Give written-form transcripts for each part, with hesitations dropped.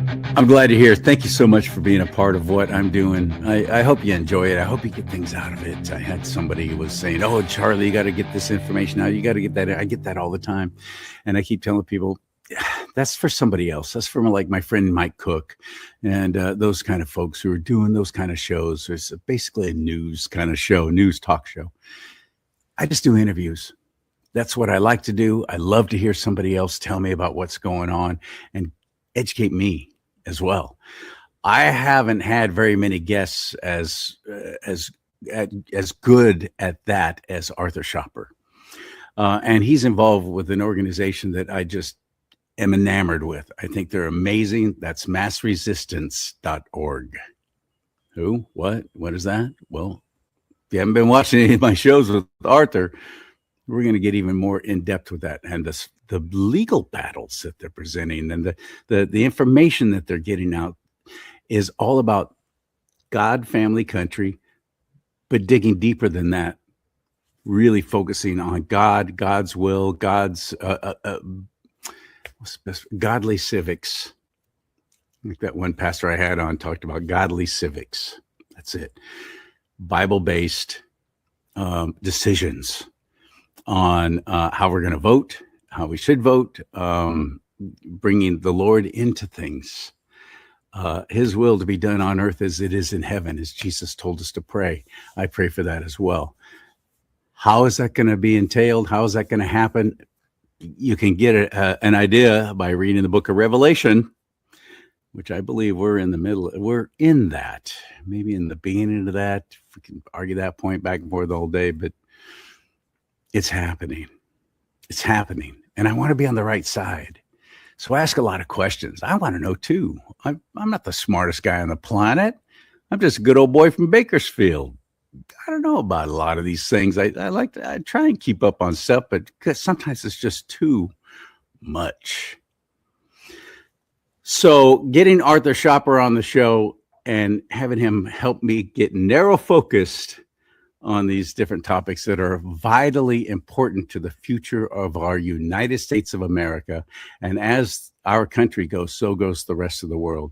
I'm glad to hear. Thank you so much for being a part of what I'm doing. I hope you enjoy it. I hope you get things out of it. I had somebody who was saying, "Oh, CharLee, you got to get this information out. You got to get that." I get that all the time, and I keep telling people, that's for somebody else. That's for like my friend Mike Cook, and those kind of folks who are doing those kind of shows. It's basically a news kind of show, news talk show. I just do interviews. That's what I like to do. I love to hear somebody else tell me about what's going on and educate me as well. I haven't had very many guests as good at that as Arthur Schaper, and he's involved with an organization that I just am enamored with. I think they're amazing. That's massresistance.org. Who? What is that? Well, if you haven't been watching any of my shows with Arthur, we're going to get even more in depth with that, and the legal battles that they're presenting, and the information that they're getting out is all about God, family, country, but digging deeper than that, really focusing on God, God's will, God's godly civics. Like that one pastor I had on talked about godly civics. That's it. Bible-based decisions on how we're going to vote, how we should vote, bringing the Lord into things, his will to be done on earth as it is in heaven, as Jesus told us to pray. I pray for that as well. How is that going to be entailed? How is that going to happen? You can get an idea by reading the book of Revelation, which I believe we're in the middle. We're in that, maybe in the beginning of that. We can argue that point back and forth all day, but it's happening. It's happening. And I want to be on the right side. So I ask a lot of questions. I want to know too. I'm not the smartest guy on the planet. I'm just a good old boy from Bakersfield. I don't know about a lot of these things. I try and keep up on stuff, but sometimes it's just too much. So getting Arthur Schaper on the show and having him help me get narrow focused on these different topics that are vitally important to the future of our United States of America. And as our country goes, so goes the rest of the world.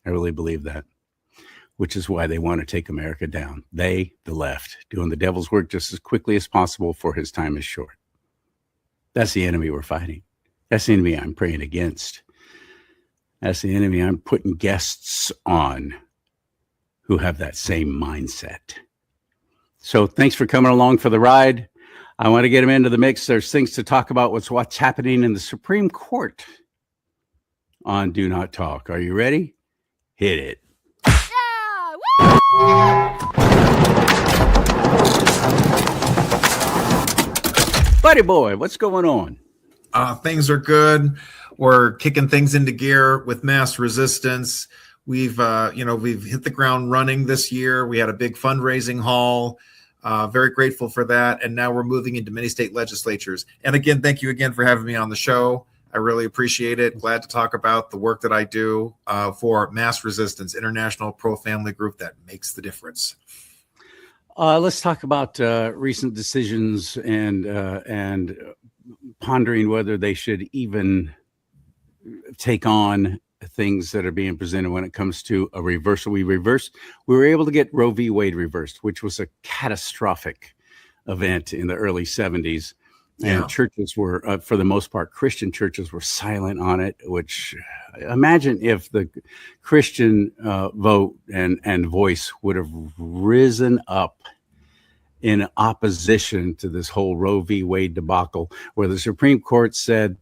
I really believe that, which is why they want to take America down. They, the left, doing the devil's work just as quickly as possible, for his time is short. That's the enemy we're fighting. That's the enemy I'm praying against. That's the enemy I'm putting guests on who have that same mindset. So thanks for coming along for the ride. I want to get him into the mix. There's things to talk about. What's happening in the Supreme Court on Do Not Talk. Are you ready? Hit it. Yeah! Buddy boy, what's going on? Things are good. We're kicking things into gear with mass resistance. We've hit the ground running this year. We had a big fundraising haul. Very grateful for that. And now we're moving into many state legislatures. And again, thank you again for having me on the show. I really appreciate it. Glad to talk about the work that I do for Mass Resistance, international pro-family group that makes the difference. Let's talk about recent decisions and pondering whether they should even take on things that are being presented when it comes to a reversal. We were able to get Roe v. Wade reversed, which was a catastrophic event in the early 70s. And churches were, for the most part, Christian churches were silent on it, which imagine if the Christian vote and voice would have risen up in opposition to this whole Roe v. Wade debacle, where the Supreme Court said,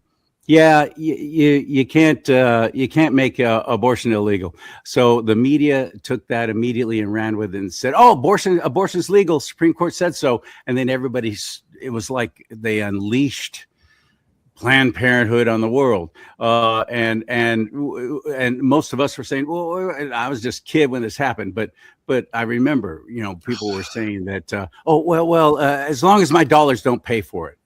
yeah, you can't make abortion illegal. So the media took that immediately and ran with it and said, oh, abortion's legal. Supreme Court said so. And then it was like they unleashed Planned Parenthood on the world. And most of us were saying, well, I was just a kid when this happened. But I remember, people were saying that, as long as my dollars don't pay for it.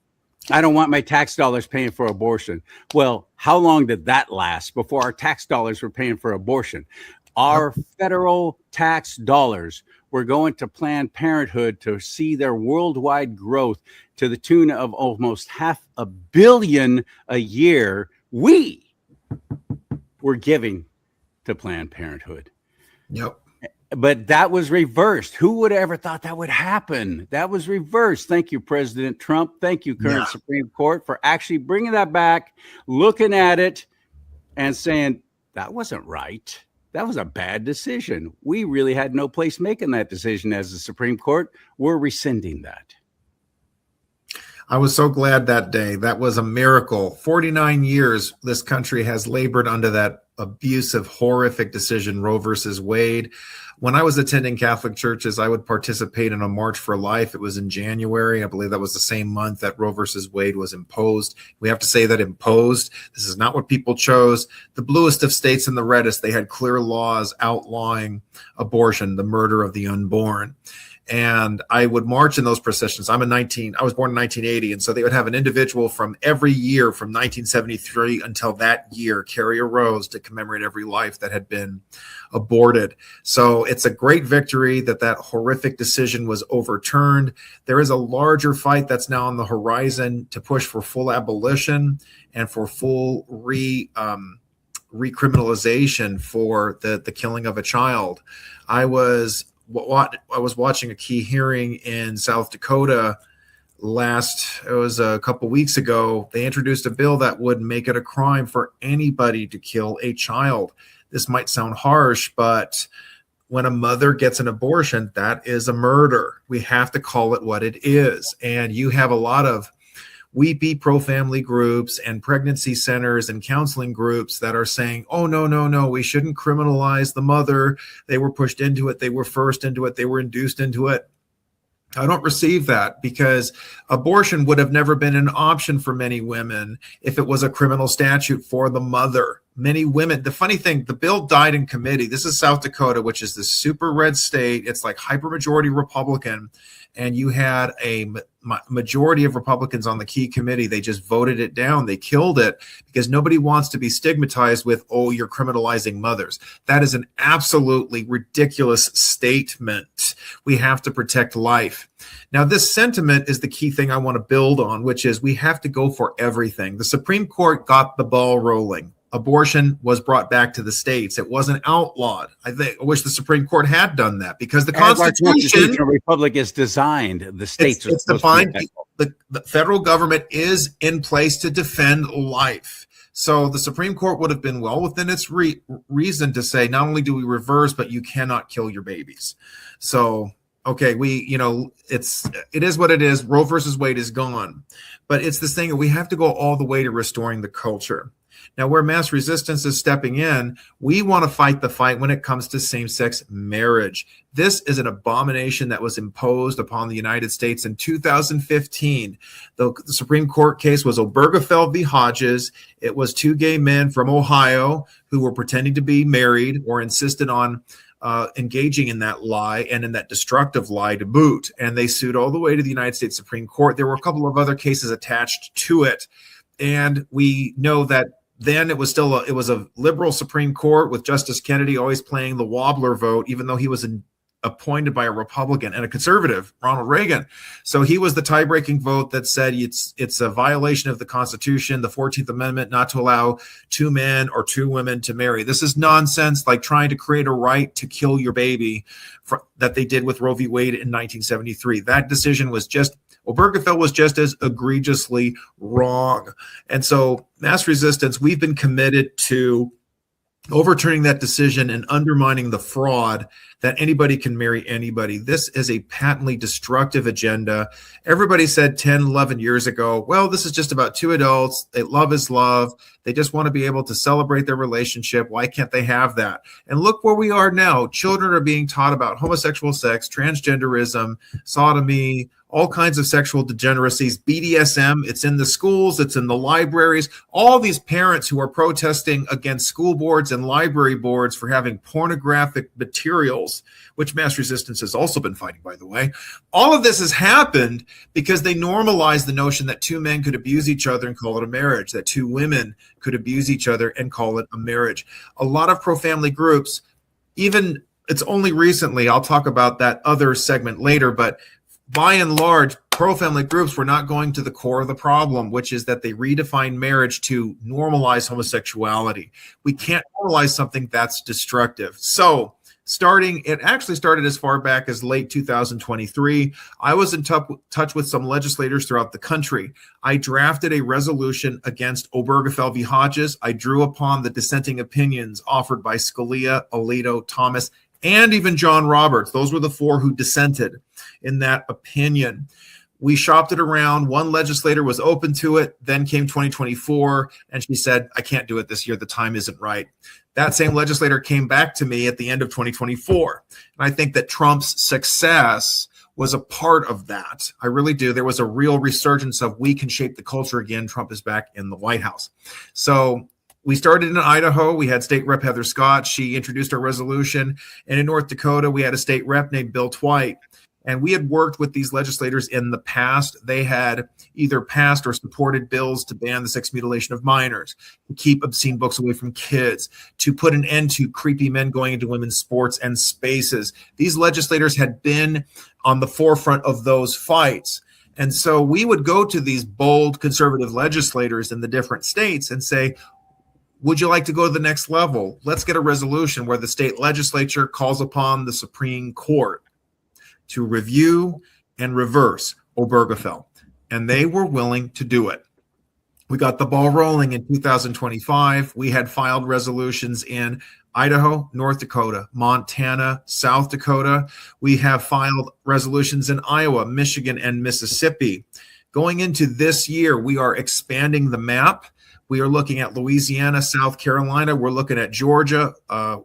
I don't want my tax dollars paying for abortion. Well, how long did that last before our tax dollars were paying for abortion? Our federal tax dollars were going to Planned Parenthood to see their worldwide growth to the tune of almost $500 million a year. We were giving to Planned Parenthood. Yep. But that was reversed. Who would have ever thought that would happen? That was reversed. Thank you, President Trump. Thank you, current Supreme Court, for actually bringing that back, looking at it and saying, that wasn't right. That was a bad decision. We really had no place making that decision as the Supreme Court. We're rescinding that. I was so glad that day. That was a miracle. 49 years this country has labored under that abusive, horrific decision, Roe versus Wade. When I was attending Catholic churches, I would participate in a March for Life. It was in January. I believe that was the same month that Roe versus Wade was imposed. We have to say that imposed. This is not what people chose. The bluest of states and the reddest, they had clear laws outlawing abortion, the murder of the unborn. And I would march in those processions. I was born in 1980. And so they would have an individual from every year from 1973 until that year carry a rose to commemorate every life that had been aborted. So it's a great victory that horrific decision was overturned. There is a larger fight that's now on the horizon to push for full abolition and for full recriminalization for the killing of a child. I was watching a key hearing in South Dakota it was a couple weeks ago. They introduced a bill that would make it a crime for anybody to kill a child. This might sound harsh, but when a mother gets an abortion, that is a murder. We have to call it what it is. And you have a lot of weepy pro-family groups and pregnancy centers and counseling groups that are saying, oh, no, we shouldn't criminalize the mother. They were pushed into it. They were forced into it. They were induced into it. I don't receive that, because abortion would have never been an option for many women if it was a criminal statute for the mother. Many women, the funny thing, the bill died in committee. This is South Dakota, which is this super red state. It's like hypermajority Republican. And you had a majority of Republicans on the key committee. They just voted it down. They killed it because nobody wants to be stigmatized with, oh, you're criminalizing mothers. That is an absolutely ridiculous statement. We have to protect life. Now, this sentiment is the key thing I want to build on, which is we have to go for everything. The Supreme Court got the ball rolling. Abortion was brought back to the states. It wasn't outlawed. I wish the Supreme Court had done that, because the Constitution, republic is designed. The states it's defined. The federal government is in place to defend life. So the Supreme Court would have been well within its reason to say, not only do we reverse, but you cannot kill your babies. So, okay, it is what it is. Roe versus Wade is gone, but it's this thing that we have to go all the way to restoring the culture. Now, where mass resistance is stepping in, we want to fight the fight when it comes to same-sex marriage. This is an abomination that was imposed upon the United States in 2015. The Supreme Court case was Obergefell v. Hodges. It was two gay men from Ohio who were pretending to be married or insisted on engaging in that lie and in that destructive lie to boot. And they sued all the way to the United States Supreme Court. There were a couple of other cases attached to it. And we know that then it was a liberal Supreme Court with Justice Kennedy always playing the wobbler vote, even though he was appointed by a Republican and a conservative, Ronald Reagan. So he was the tie-breaking vote that said it's a violation of the Constitution, the 14th Amendment, not to allow two men or two women to marry. This is nonsense, like trying to create a right to kill your baby that they did with Roe v. Wade in 1973. That decision was Obergefell was just as egregiously wrong. And so mass resistance, we've been committed to overturning that decision and undermining the fraud that anybody can marry anybody. This is a patently destructive agenda. Everybody said 10, 11 years ago, well, this is just about two adults. Love is love. They just want to be able to celebrate their relationship. Why can't they have that? And look where we are now. Children are being taught about homosexual sex, transgenderism, sodomy, all kinds of sexual degeneracies, BDSM. It's in the schools. It's in the libraries. All these parents who are protesting against school boards and library boards for having pornographic materials, which mass resistance has also been fighting, by the way. All of this has happened because they normalized the notion that two men could abuse each other and call it a marriage, that two women could abuse each other and call it a marriage. A lot of pro-family groups, it's only recently, I'll talk about that other segment later, but by and large, pro-family groups were not going to the core of the problem, which is that they redefined marriage to normalize homosexuality. We can't normalize something that's destructive. So it actually started as far back as late 2023. I was in touch with some legislators throughout the country. I drafted a resolution against Obergefell v. Hodges. I drew upon the dissenting opinions offered by Scalia, Alito, Thomas, and even John Roberts. Those were the four who dissented in that opinion. We shopped it around. One legislator was open to it. Then came 2024, and she said, I can't do it this year. The time isn't right. That same legislator came back to me at the end of 2024. And I think that Trump's success was a part of that. I really do. There was a real resurgence of we can shape the culture again. Trump is back in the White House. So we started in Idaho. We had State Rep Heather Scott. She introduced our resolution. And in North Dakota, we had a state rep named Bill Twite. And we had worked with these legislators in the past. They had either passed or supported bills to ban the sex mutilation of minors, to keep obscene books away from kids, to put an end to creepy men going into women's sports and spaces. These legislators had been on the forefront of those fights. And so we would go to these bold conservative legislators in the different states and say, would you like to go to the next level? Let's get a resolution where the state legislature calls upon the Supreme Court to review and reverse Obergefell. And they were willing to do it. We got the ball rolling in 2025. We had filed resolutions in Idaho, North Dakota, Montana, South Dakota. We have filed resolutions in Iowa, Michigan, and Mississippi. Going into this year, we are expanding the map. We are looking at Louisiana, South Carolina. We're looking at Georgia.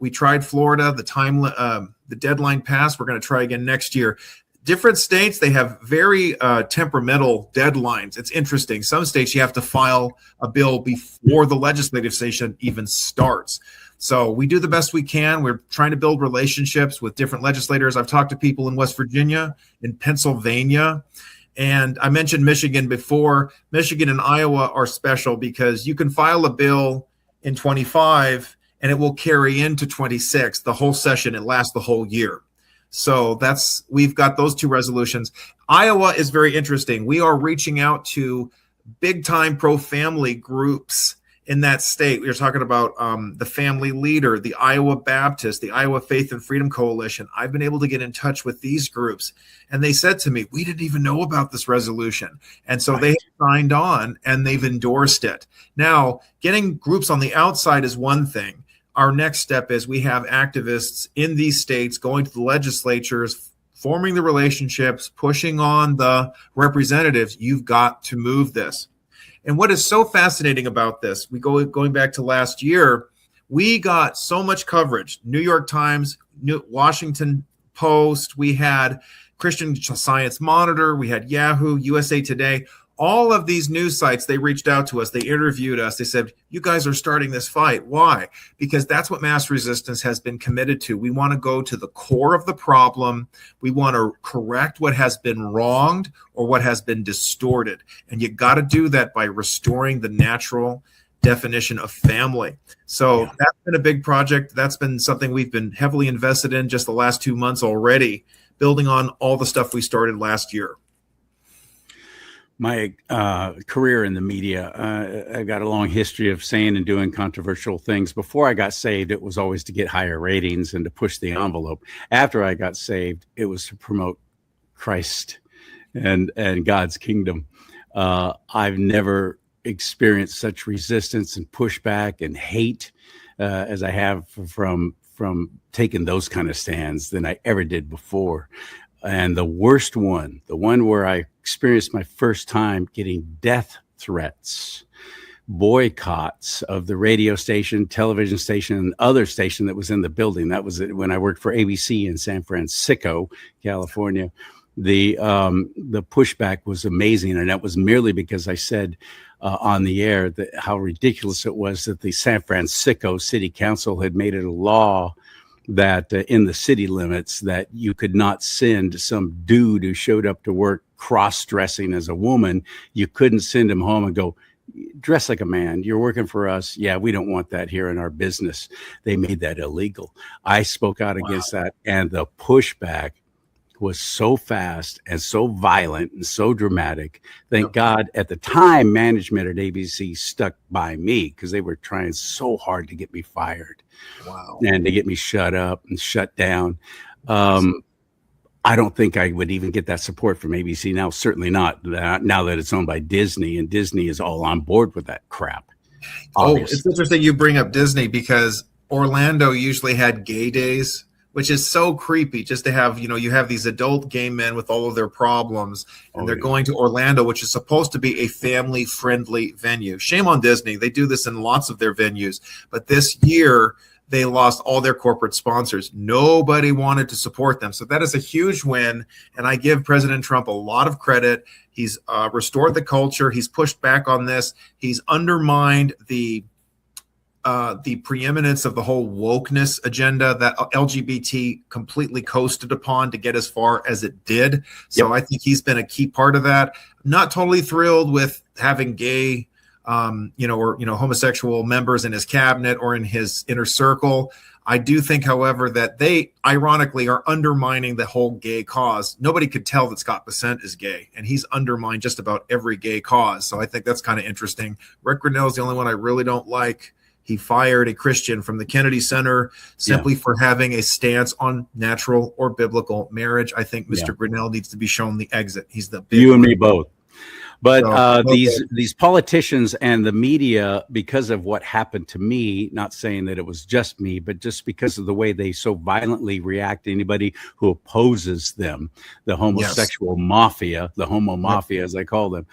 We tried Florida. The deadline passed. We're going to try again next year. Different states, they have very temperamental deadlines. It's interesting. Some states you have to file a bill before the legislative session even starts. So we do the best we can. We're trying to build relationships with different legislators. I've talked to people in West Virginia, in Pennsylvania. And I mentioned Michigan before. Michigan and Iowa are special because you can file a bill in 25 and it will carry into 26, the whole session. It lasts the whole year. So we've got those two resolutions. Iowa is very interesting. We are reaching out to big time pro-family groups in that state. We were talking about the Family Leader, the Iowa Baptist, the Iowa Faith and Freedom Coalition. I've been able to get in touch with these groups. And they said to me, we didn't even know about this resolution. And so they signed on and they've endorsed it. Now, getting groups on the outside is one thing. Our next step is we have activists in these states going to the legislatures, forming the relationships, pushing on the representatives. You've got to move this. And what is so fascinating about this, going back to last year, we got so much coverage. New York Times, Washington Post, we had Christian Science Monitor, we had Yahoo, USA Today. All of these news sites, they reached out to us. They interviewed us. They said, you guys are starting this fight. Why? Because that's what mass resistance has been committed to. We want to go to the core of the problem. We want to correct what has been wronged or what has been distorted. And you got to do that by restoring the natural definition of family. So that's been a big project. That's been something we've been heavily invested in just the last 2 months already, building on all the stuff we started last year. My career in the media, I've got a long history of saying and doing controversial things. Before I got saved, it was always to get higher ratings and to push the envelope. After I got saved, it was to promote Christ and God's kingdom. I've never experienced such resistance and pushback and hate as I have from taking those kind of stands than I ever did before. And the worst one, the one where I experienced my first time getting death threats, boycotts of the radio station, television station, and other station that was in the building. That was when I worked for ABC in San Francisco, California. The pushback was amazing, and that was merely because I said on the air that how ridiculous it was that the San Francisco City Council had made it a law that in the city limits that you could not send some dude who showed up to work cross-dressing as a woman. You couldn't send him home and go, dress like a man. You're working for us. Yeah, we don't want that here in our business. They made that illegal. I spoke out against that, and the pushback was so fast and so violent and so dramatic. Thank God at the time, management at ABC stuck by me because they were trying so hard to get me fired. Wow. And to get me shut up and shut down. I don't think I would even get that support from ABC now. Certainly not now that it's owned by Disney, and Disney is all on board with that crap. Obviously. It's interesting you bring up Disney because Orlando usually had gay days, which is so creepy just to have, you have these adult gay men with all of their problems, and they're going to Orlando, which is supposed to be a family-friendly venue. Shame on Disney. They do this in lots of their venues. But this year, they lost all their corporate sponsors. Nobody wanted to support them. So that is a huge win. And I give President Trump a lot of credit. He's restored the culture. He's pushed back on this. He's undermined the preeminence of the whole wokeness agenda that LGBT completely coasted upon to get as far as it did. So I think he's been a key part of that. Not totally thrilled with having gay homosexual members in his cabinet or in his inner circle. I do think, however, that they ironically are undermining the whole gay cause. Nobody could tell that Scott Bessent is gay, and he's undermined just about every gay cause. So I think that's kind of interesting. Rick Grenell is the only one I really don't like. He fired a Christian from the Kennedy Center simply for having a stance on natural or biblical marriage. I think Mr. Grenell needs to be shown the exit. He's the big you and me both. But these politicians and the media, because of what happened to me, not saying that it was just me, but just because of the way they so violently react to anybody who opposes them, the homosexual mafia, the homo mafia, as I call them,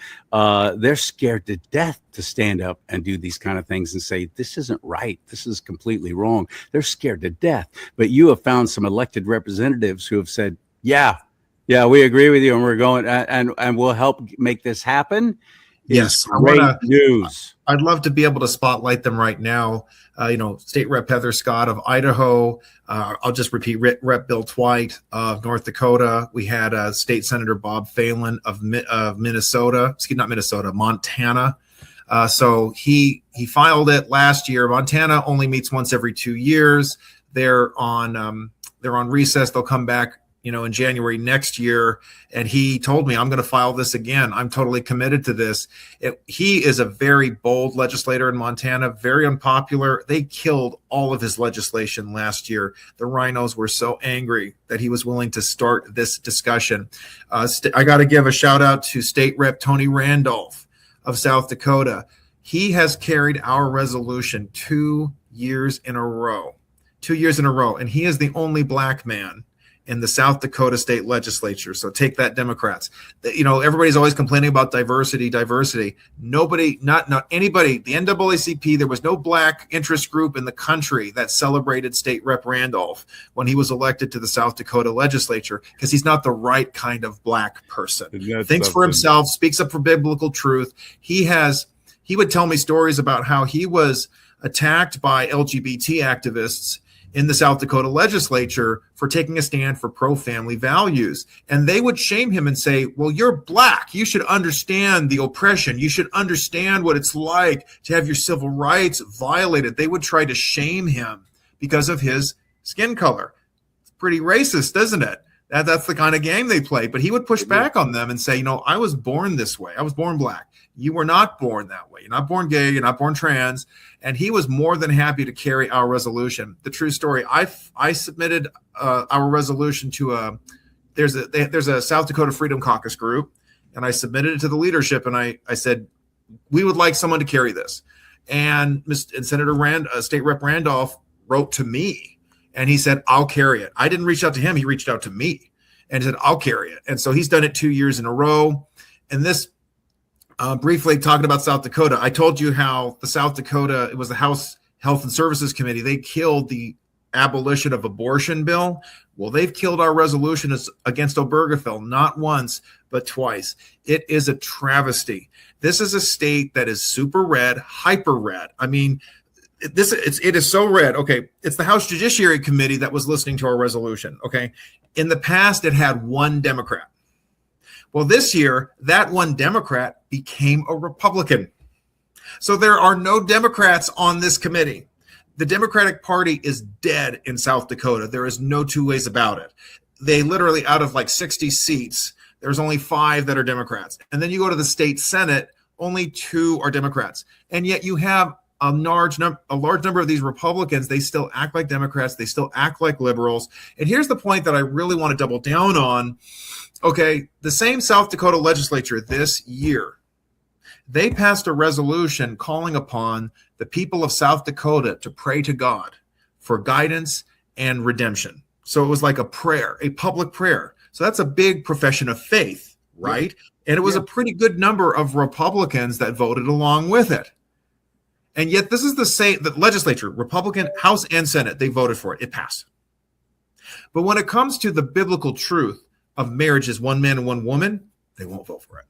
they're scared to death to stand up and do these kind of things and say, this isn't right. This is completely wrong. They're scared to death. But you have found some elected representatives who have said, yeah, we agree with you, and we're going, and we'll help make this happen. Yes, great news. I'd love to be able to spotlight them right now. State Rep Heather Scott of Idaho. I'll just repeat, Rep Bill Twite of North Dakota. We had State Senator Bob Phelan of Minnesota. Excuse me, not Minnesota, Montana. So he filed it last year. Montana only meets once every 2 years. They're on recess. They'll come back in January next year. And he told me, I'm going to file this again. I'm totally committed to this. He is a very bold legislator in Montana, very unpopular. They killed all of his legislation last year. The rhinos were so angry that he was willing to start this discussion. I got to give a shout out to State Rep Tony Randolph of South Dakota. He has carried our resolution 2 years in a row. 2 years in a row. And he is the only black man in the South Dakota state legislature. So take that, Democrats. Everybody's always complaining about diversity. Nobody, not anybody, the NAACP, there was no black interest group in the country that celebrated State Rep Randolph when he was elected to the South Dakota legislature, because he's not the right kind of black person. Thinks for himself, speaks up for biblical truth. He would tell me stories about how he was attacked by LGBT activists in the South Dakota legislature for taking a stand for pro-family values. And they would shame him and say, well, you're black. You should understand the oppression. You should understand what it's like to have your civil rights violated. They would try to shame him because of his skin color. It's pretty racist, isn't it? That's the kind of game they play. But he would push back on them and say, I was born this way. I was born black. You were not born that way. You're not born gay. You're not born trans. And he was more than happy to carry our resolution. The true story, I submitted our resolution to there's a South Dakota Freedom Caucus group, and I submitted it to the leadership, and I said, we would like someone to carry this. And Senator State Rep Randolph wrote to me, and he said, I'll carry it. I didn't reach out to him. He reached out to me and said, I'll carry it. And so he's done it 2 years in a row. And this, briefly talking about South Dakota, I told you how the South Dakota, it was the House Health and Services Committee. They killed the abolition of abortion bill. Well, they've killed our resolution against Obergefell, not once, but twice. It is a travesty. This is a state that is super red, hyper red. I mean, it is so red. Okay, it's the House Judiciary Committee that was listening to our resolution. Okay, in the past, it had one Democrat. Well, this year, that one Democrat became a Republican. So there are no Democrats on this committee. The Democratic Party is dead in South Dakota. There is no two ways about it. they literally, out of like 60 seats, there's only 5 that are Democrats. And then you go to the state Senate, only 2 are Democrats. And yet you have a large number of these Republicans. They still act like Democrats. They still act like liberals. And here's the point that I really want to double down on. Okay, the same South Dakota legislature this year, they passed a resolution calling upon the people of South Dakota to pray to God for guidance and redemption. So it was like a prayer, a public prayer. So that's a big profession of faith, right? Yeah. And it was a pretty good number of Republicans that voted along with it. And yet this is the legislature, Republican, House and Senate, they voted for it. It passed. But when it comes to the biblical truth of marriage as one man and one woman, they won't vote for it.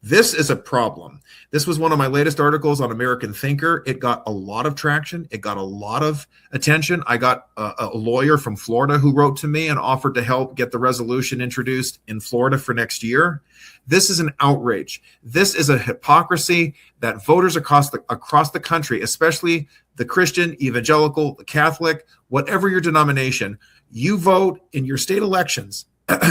This is a problem. This was one of my latest articles on American Thinker. It got a lot of traction. It got a lot of attention. I got a lawyer from Florida who wrote to me and offered to help get the resolution introduced in Florida for next year. This is an outrage. This is a hypocrisy that voters across the country, especially the Christian, evangelical, the Catholic, whatever your denomination, you vote in your state elections.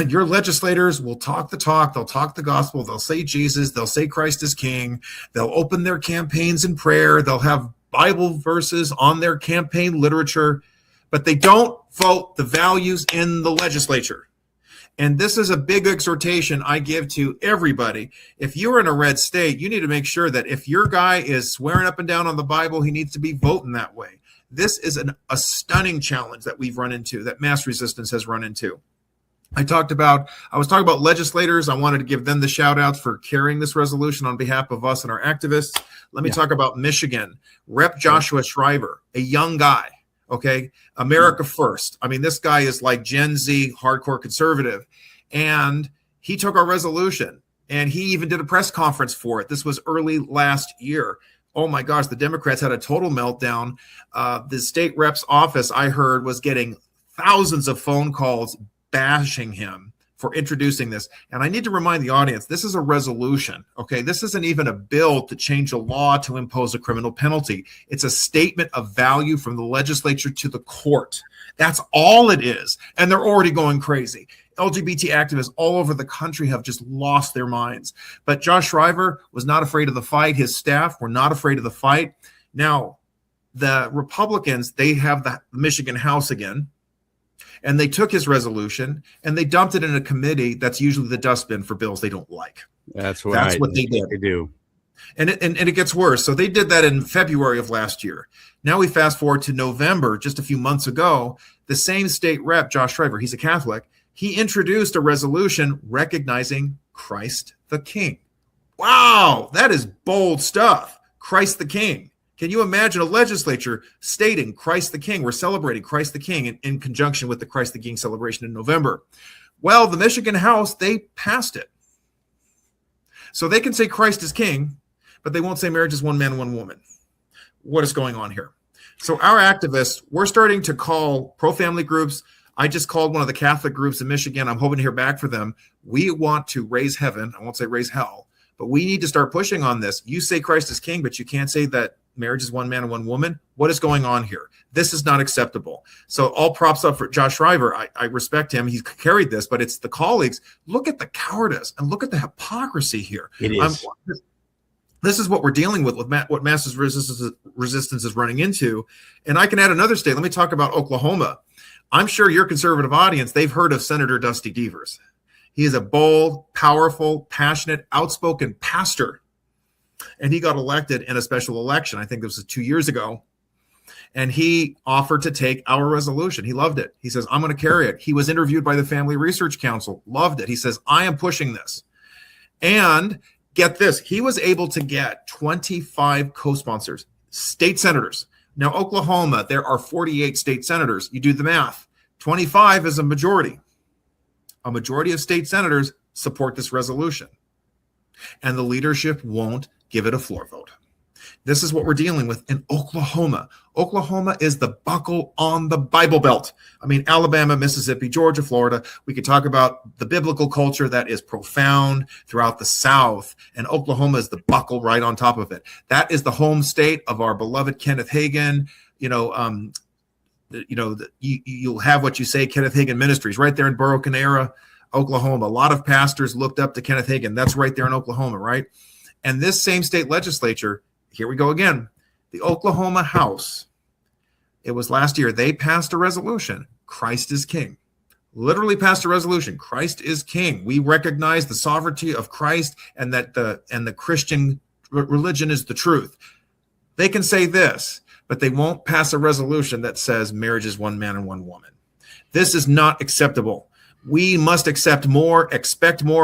Your legislators will talk the talk. They'll talk the gospel. They'll say Jesus. They'll say Christ is king. They'll open their campaigns in prayer. They'll have Bible verses on their campaign literature, but they don't vote the values in the legislature. And this is a big exhortation I give to everybody. If you're in a red state, you need to make sure that if your guy is swearing up and down on the Bible, he needs to be voting that way. This is a stunning challenge that we've run into, that mass resistance has run into. I was talking about legislators. I wanted to give them the shout outs for carrying this resolution on behalf of us and our activists. Let me talk about Michigan. Rep. Joshua Schreiber, a young guy. Okay. America first. I mean, this guy is like Gen Z hardcore conservative, and he took our resolution and he even did a press conference for it. This was early last year. Oh my gosh. The Democrats had a total meltdown. The state rep's office, I heard, was getting thousands of phone calls bashing him for introducing this. And I need to remind the audience, this is a resolution, okay? This isn't even a bill to change a law to impose a criminal penalty. It's a statement of value from the legislature to the court. That's all it is. And they're already going crazy. LGBT activists all over the country have just lost their minds. But Josh Schreiber was not afraid of the fight. His staff were not afraid of the fight. Now, the Republicans, they have the Michigan House again. And they took his resolution and they dumped it in a committee that's usually the dustbin for bills they don't like. That's what they did. They do. And it gets worse. So they did that in February of last year. Now we fast forward to November, just a few months ago. The same state rep, Josh Schreiber, he's a Catholic. He introduced a resolution recognizing Christ the King. Wow, that is bold stuff. Christ the King. Can you imagine a legislature stating Christ the King? We're celebrating Christ the King in conjunction with the Christ the King celebration in November. Well, the Michigan House, they passed it. So they can say Christ is King, but they won't say marriage is one man, one woman. What is going on here? So our activists, we're starting to call pro-family groups. I just called one of the Catholic groups in Michigan. I'm hoping to hear back from them. We want to raise heaven. I won't say raise hell, but we need to start pushing on this. You say Christ is King, but you can't say that marriage is one man and one woman. What is going on here? This is not acceptable. So all props up for Josh Schreiber. I respect him. He's carried this, but it's the colleagues. Look at the cowardice and look at the hypocrisy here. It is. This is what we're dealing with what mass resistance is running into. And I can add another state. Let me talk about Oklahoma. I'm sure your conservative audience, they've heard of Senator Dusty Devers. He is a bold, powerful, passionate, outspoken pastor. And he got elected in a special election. I think this was 2 years ago. And he offered to take our resolution. He loved it. He says, I'm going to carry it. He was interviewed by the Family Research Council. Loved it. He says, I am pushing this. And get this, he was able to get 25 co-sponsors, state senators. Now, Oklahoma, there are 48 state senators. You do the math. 25 is a majority. A majority of state senators support this resolution. And the leadership won't give it a floor vote. This is what we're dealing with in Oklahoma. Oklahoma is the buckle on the Bible Belt. I mean, Alabama, Mississippi, Georgia, Florida. We could talk about the biblical culture that is profound throughout the South, and Oklahoma is the buckle right on top of it. That is the home state of our beloved Kenneth Hagin, you'll have what you say, Kenneth Hagin Ministries, right there in Borough Canera, Oklahoma. A lot of pastors looked up to Kenneth Hagin. That's right there in Oklahoma, right? And this same state legislature, here we go again, the Oklahoma House, it was last year, they passed a resolution, Christ is King. Literally passed a resolution, Christ is King. We recognize the sovereignty of Christ and that the Christian religion is the truth. They can say this, but they won't pass a resolution that says marriage is one man and one woman. This is not acceptable. We must expect more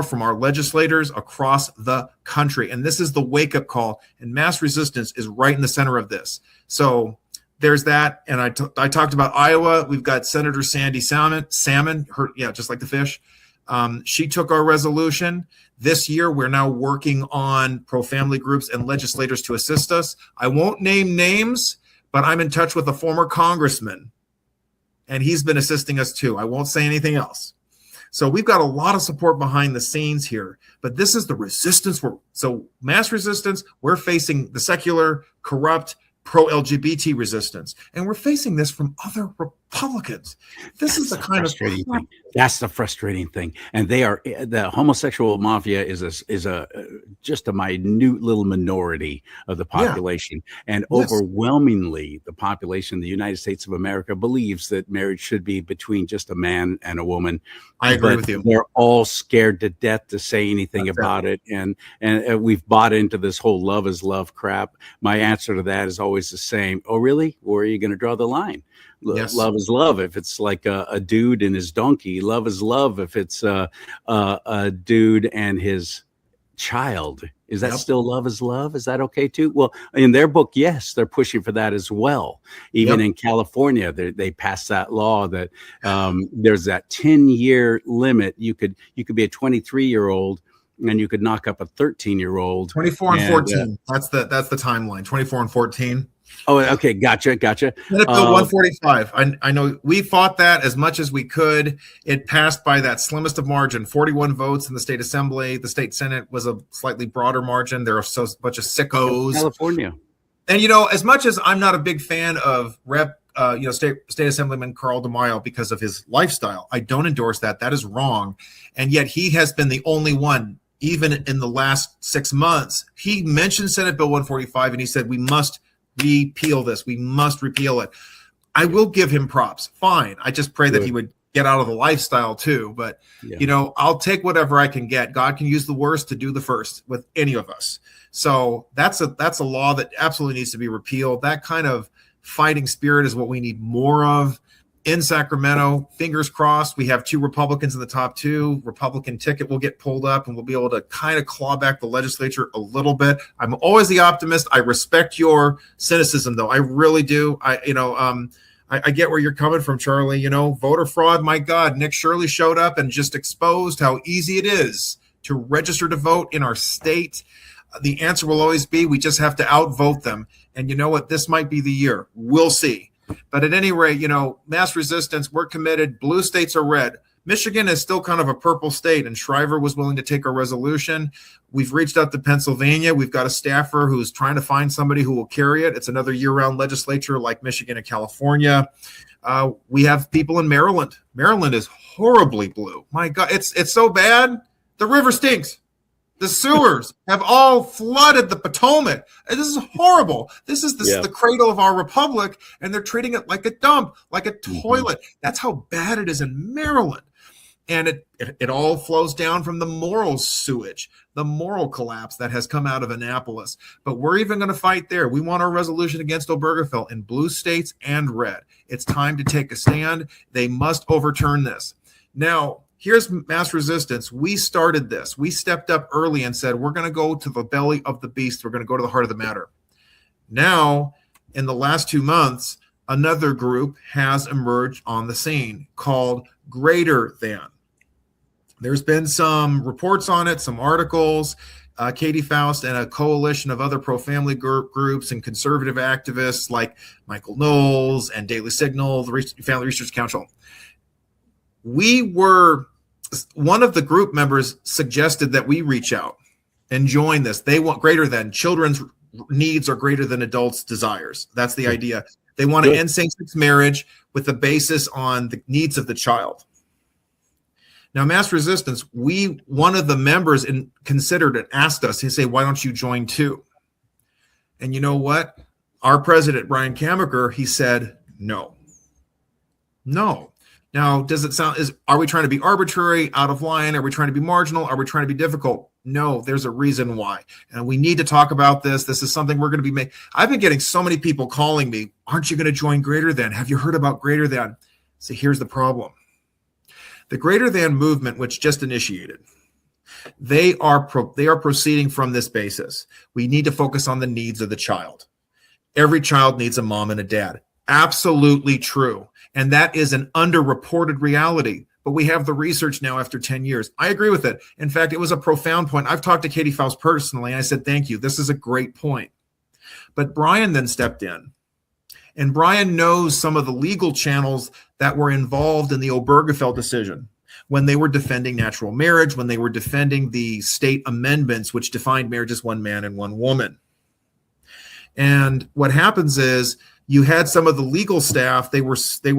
from our legislators across the country. And this is the wake-up call, and mass resistance is right in the center of this. So there's that. And I talked about Iowa. We've got Senator Sandy Salmon, her, yeah, just like the fish. She took our resolution. This year, we're now working on pro-family groups and legislators to assist us. I won't name names, but I'm in touch with a former congressman, and he's been assisting us too. I won't say anything else. So we've got a lot of support behind the scenes here, but this is the resistance. So mass resistance, we're facing the secular, corrupt, pro-LGBT resistance, and we're facing this from other Republicans. This is the kind of frustrating thing. That's the frustrating thing. And the homosexual mafia is just a minute little minority of the population. Yeah. And overwhelmingly, the population of the United States of America believes that marriage should be between just a man and a woman. I agree with you. They're all scared to death to say anything about it. And we've bought into this whole love is love crap. My answer to that is always the same. Oh, really? Where are you going to draw the line? Yes. Love is love if it's like a dude and his donkey. Love is love if it's a dude and his child. Is that still love is love? Is that okay too? Well, in their book, yes, they're pushing for that as well. Even in California, they passed that law that there's that 10-year limit. You could be a 23-year-old and you could knock up a 13-year-old. 24 and 14. That's the timeline. 24 and 14. Oh, okay. Gotcha. Senate Bill 145. I know we fought that as much as we could. It passed by that slimmest of margin, 41 votes in the state assembly. The state Senate was a slightly broader margin. There are a bunch of sickos. California. And, as much as I'm not a big fan of State Assemblyman Carl DeMaio because of his lifestyle, I don't endorse that. That is wrong. And yet he has been the only one, even in the last 6 months. He mentioned Senate Bill 145 and he said, we must repeal this. We must repeal it. I will give him props. Fine. I just pray that he would get out of the lifestyle too. But, I'll take whatever I can get. God can use the worst to do the first with any of us. So that's a law that absolutely needs to be repealed. That kind of fighting spirit is what we need more of in Sacramento. Fingers crossed. We have 2 Republicans in the top 2. Republican ticket will get pulled up and we'll be able to kind of claw back the legislature a little bit. I'm always the optimist. I respect your cynicism though. I really do. I get where you're coming from, CharLee. Voter fraud. My God, Nick Shirley showed up and just exposed how easy it is to register to vote in our state. The answer will always be, we just have to outvote them. And you know what? This might be the year. We'll see. But at any rate, mass resistance, we're committed. Blue states are red. Michigan is still kind of a purple state, and Shriver was willing to take our resolution. We've reached out to Pennsylvania. We've got a staffer who's trying to find somebody who will carry it. It's another year-round legislature like Michigan and California. We have people in Maryland. Maryland is horribly blue. My God, it's so bad. The river stinks. The sewers have all flooded the Potomac. And this is horrible. This is the cradle of our republic, and they're treating it like a dump, like a toilet. That's how bad it is in Maryland. And it all flows down from the moral sewage, the moral collapse that has come out of Annapolis. But we're even going to fight there. We want our resolution against Obergefell in blue states and red. It's time to take a stand. They must overturn this. Now, here's mass resistance. We started this. We stepped up early and said, we're going to go to the belly of the beast. We're going to go to the heart of the matter. Now, in the last 2 months, another group has emerged on the scene called Greater Than. There's been some reports on it, some articles. Katie Faust and a coalition of other pro-family groups and conservative activists like Michael Knowles and Daily Signal, the Family Research Council. One of the group members suggested that we reach out and join this. They want Greater Than. Children's needs are greater than adults' desires. That's the idea. They want to Good. end same-sex marriage with the basis on the needs of the child. Now, mass resistance, one of the members considered and asked us, he said, why don't you join too? And you know what? Our president, Brian Kammacher, he said, no. Now, does it sound, are we trying to be arbitrary, out of line? Are we trying to be marginal? Are we trying to be difficult? No, there's a reason why. And we need to talk about this. This is something we're going to be making. I've been getting so many people calling me, aren't you going to join Greater Than? Have you heard about Greater Than? So here's the problem. The Greater Than movement, which just initiated, they are proceeding from this basis. We need to focus on the needs of the child. Every child needs a mom and a dad. Absolutely true. And that is an underreported reality. But we have the research now after 10 years. I agree with it. In fact, it was a profound point. I've talked to Katie Faust personally. And I said, thank you. This is a great point. But Brian then stepped in. And Brian knows some of the legal channels that were involved in the Obergefell decision when they were defending natural marriage, when they were defending the state amendments, which defined marriage as one man and one woman. And what happens is you had some of the legal staff, they were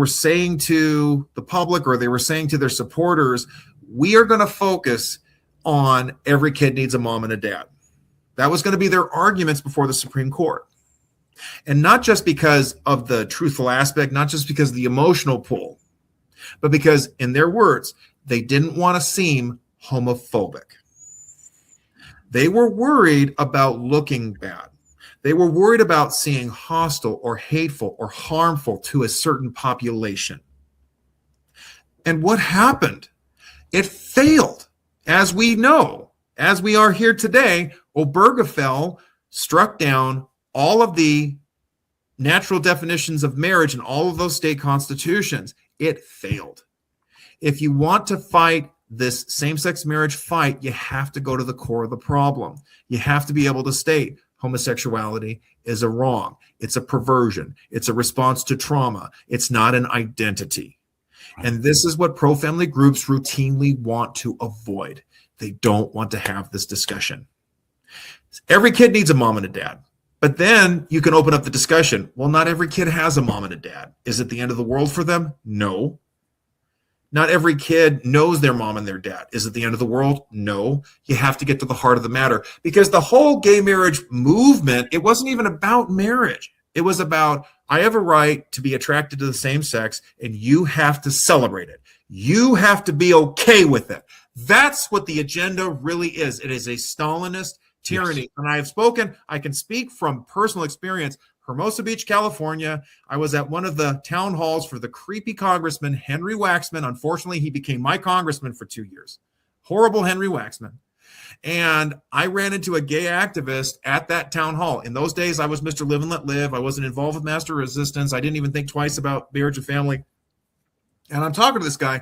saying to the public, or they were saying to their supporters, we are going to focus on every kid needs a mom and a dad. That was going to be their arguments before the Supreme Court. And not just because of the truthful aspect, not just because of the emotional pull, but because, in their words, they didn't want to seem homophobic. They were worried about looking bad. They were worried about seeing hostile or hateful or harmful to a certain population. And what happened? It failed. As we know, as we are here today, Obergefell struck down all of the natural definitions of marriage in all of those state constitutions. It failed. If you want to fight this same-sex marriage fight, you have to go to the core of the problem. You have to be able to state homosexuality is a wrong. It's a perversion. It's a response to trauma. It's not an identity. And this is what pro-family groups routinely want to avoid. They don't want to have this discussion. Every kid needs a mom and a dad. But then you can open up the discussion. Well, not every kid has a mom and a dad. Is it the end of the world for them? No. Not every kid knows their mom and their dad. Is it the end of the world? No. You have to get to the heart of the matter, because the whole gay marriage movement, it wasn't even about marriage. It was about, I have a right to be attracted to the same sex, and you have to celebrate it. You have to be okay with it. That's what the agenda really is. It is a Stalinist tyranny. Yes. And I have spoken, I can speak from personal experience. Hermosa Beach, California. I was at one of the town halls for the creepy congressman, Henry Waxman. Unfortunately, he became my congressman for 2 years. Horrible Henry Waxman. And I ran into a gay activist at that town hall. In those days, I was Mr. Live and Let Live. I wasn't involved with master resistance. I didn't even think twice about marriage and family. And I'm talking to this guy,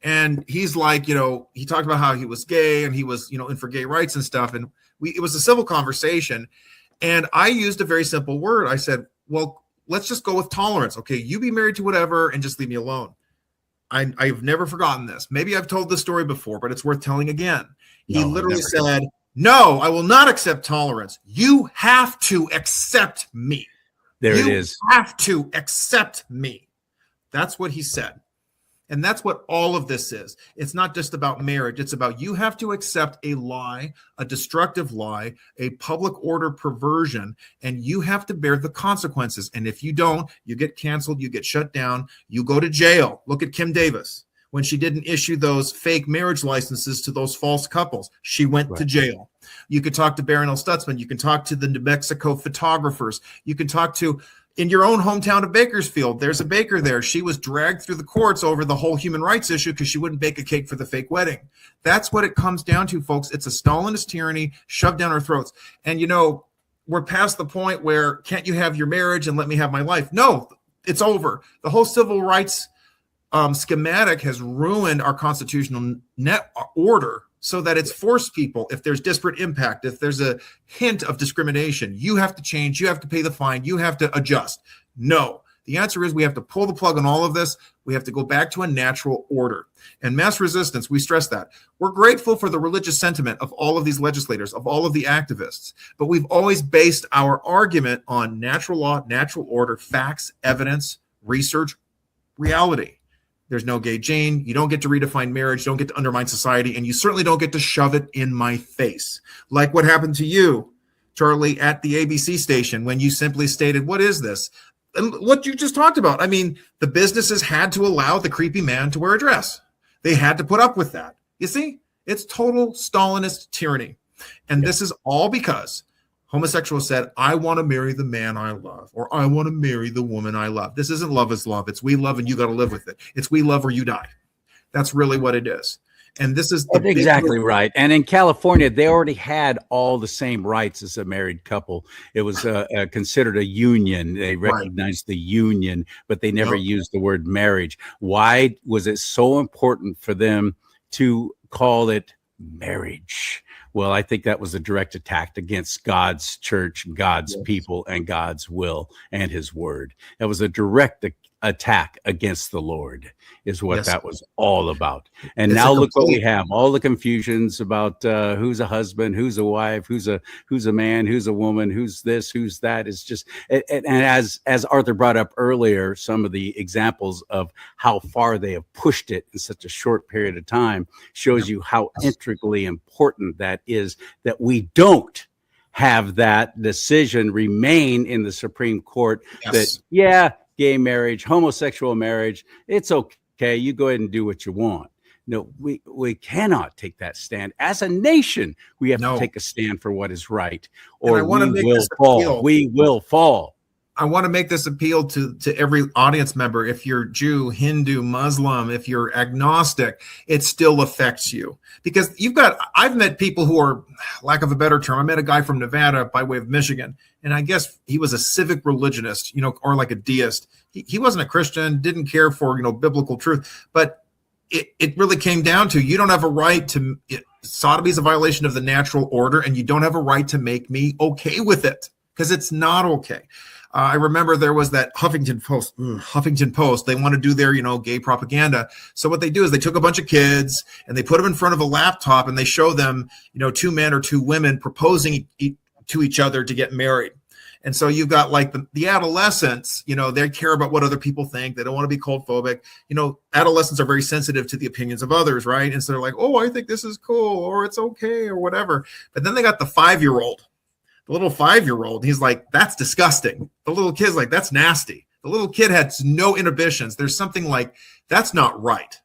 and he's like, he talked about how he was gay and he was, in for gay rights and stuff. And it was a civil conversation. And I used a very simple word. I said, well, let's just go with tolerance. Okay, you be married to whatever and just leave me alone. I've never forgotten this. Maybe I've told this story before, but it's worth telling again. He literally said, no, I will not accept tolerance. You have to accept me. There it is. You have to accept me. That's what he said. And that's what all of this is. It's not just about marriage. It's about you have to accept a lie, a destructive lie, a public order perversion, and you have to bear the consequences. And if you don't, you get canceled, you get shut down, you go to jail. Look at Kim Davis. When she didn't issue those fake marriage licenses to those false couples, she went to jail. You could talk to Barron L. Stutzman. You can talk to the New Mexico photographers. You can talk to, in your own hometown of Bakersfield, there's a baker there. She was dragged through the courts over the whole human rights issue because she wouldn't bake a cake for the fake wedding. That's what it comes down to, folks. It's a Stalinist tyranny shoved down our throats. And, we're past the point where can't you have your marriage and let me have my life? No, it's over. The whole civil rights schematic has ruined our constitutional net order so that it's forced people. If there's disparate impact, if there's a hint of discrimination, you have to change, you have to pay the fine, you have to adjust. No, The answer is we have to pull the plug on all of this. We have to go back to a natural order. And mass resistance, we stress that. We're grateful for the religious sentiment of all of these legislators, of all of the activists, but we've always based our argument on natural law, natural order, facts, evidence, research, reality. There's no gay gene. You don't get to redefine marriage. You don't get to undermine society. And you certainly don't get to shove it in my face. Like what happened to you, CharLee, at the ABC station when you simply stated, what is this? And what you just talked about. I mean, the businesses had to allow the creepy man to wear a dress. They had to put up with that. You see, it's total Stalinist tyranny. And this is all because homosexuals said, I want to marry the man I love, or I want to marry the woman I love. This isn't love is love. It's we love and you got to live with it. It's we love or you die. That's really what it is. And this is exactly right. And in California, they already had all the same rights as a married couple. It was considered a union. They recognized the union, but they never used the word marriage. Why was it so important for them to call it marriage? Well, I think that was a direct attack against God's church, God's people, and God's will and his word. That was a direct attack against the Lord, is what that was all about. And it's now look what we have, all the confusions about who's a husband, who's a wife, who's a man, who's a woman, who's this, who's that. It's just, and as Arthur brought up earlier, some of the examples of how far they have pushed it in such a short period of time shows you how intricately important that is, that we don't have that decision remain in the Supreme Court that, gay marriage, homosexual marriage, it's okay. You go ahead and do what you want. No, we cannot take that stand. As a nation, we have to take a stand for what is right, or we will fall. We will fall. I want to make this appeal to every audience member. If you're Jew, Hindu, Muslim, if you're agnostic, it still affects you, because I've met people who are, lack of a better term, I met a guy from Nevada by way of Michigan, and I guess he was a civic religionist, or like a deist. He wasn't a Christian, didn't care for, biblical truth, but it really came down to, you don't have a right to, sodomy is a violation of the natural order, and you don't have a right to make me okay with it, because it's not okay. I remember there was that Huffington Post. They want to do their, gay propaganda. So what they do is they took a bunch of kids and they put them in front of a laptop and they show them, two men or two women proposing to each other to get married. And so you've got like the adolescents, they care about what other people think. They don't want to be cold phobic. Adolescents are very sensitive to the opinions of others, right? And so they're like, oh, I think this is cool, or it's okay, or whatever. But then they got the 5-year-old. The little 5-year-old, he's like, that's disgusting. The little kid's like, that's nasty. The little kid had no inhibitions. There's something like, that's not right.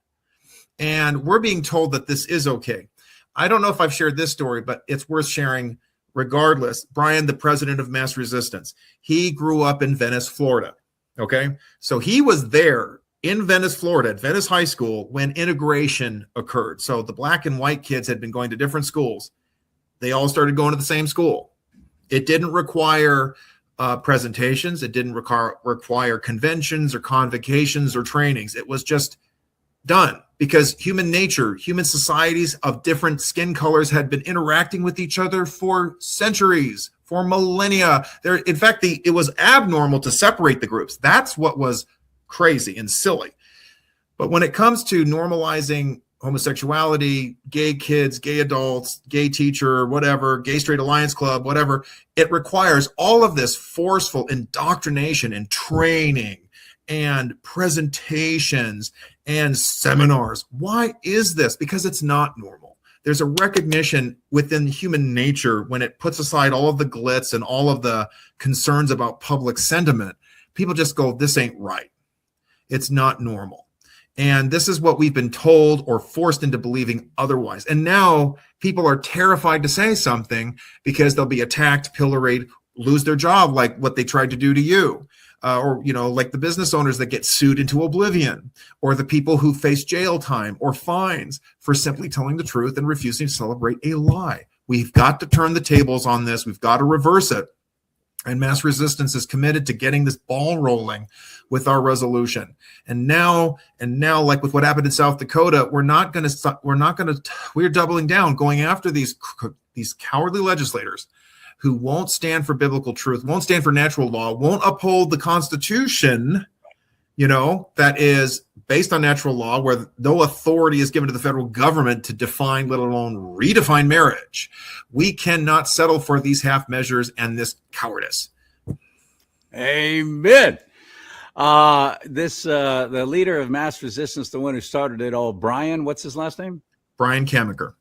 And we're being told that this is okay. I don't know if I've shared this story, but it's worth sharing regardless. Brian, the president of Mass Resistance, he grew up in Venice, Florida. Okay. So he was there in Venice, Florida, at Venice High School when integration occurred. So the black and white kids had been going to different schools. They all started going to the same school. It didn't require presentations. It didn't require conventions or convocations or trainings. It was just done because human nature, human societies of different skin colors had been interacting with each other for centuries, for millennia. In fact, it was abnormal to separate the groups. That's what was crazy and silly. But when it comes to normalizing homosexuality, gay kids, gay adults, gay teacher, whatever, gay straight alliance club, whatever, it requires all of this forceful indoctrination and training and presentations and seminars. Why is this? Because it's not normal. There's a recognition within human nature when it puts aside all of the glitz and all of the concerns about public sentiment. People just go, this ain't right. It's not normal. And this is what we've been told or forced into believing otherwise. And now people are terrified to say something because they'll be attacked, pilloried, lose their job like what they tried to do to you. Or, like the business owners that get sued into oblivion, or the people who face jail time or fines for simply telling the truth and refusing to celebrate a lie. We've got to turn the tables on this. We've got to reverse it. And Mass Resistance is committed to getting this ball rolling with our resolution. And now, like with what happened in South Dakota, we're doubling down, going after these cowardly legislators who won't stand for biblical truth, won't stand for natural law, won't uphold the Constitution, that is based on natural law, where no authority is given to the federal government to define, let alone redefine marriage. We cannot settle for these half measures and this cowardice. Amen. The leader of mass resistance, the one who started it all, Brian, what's his last name? Brian Kamiker.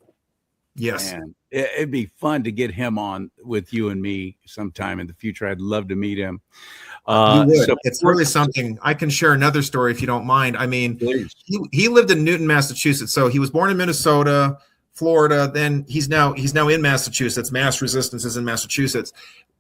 Yes. Man, it'd be fun to get him on with you and me sometime in the future. I'd love to meet him. It's really something. I can share another story if you don't mind. I mean, he lived in Newton, Massachusetts. So he was born in Minnesota, Florida. Then he's now in Massachusetts. Mass resistance is in Massachusetts.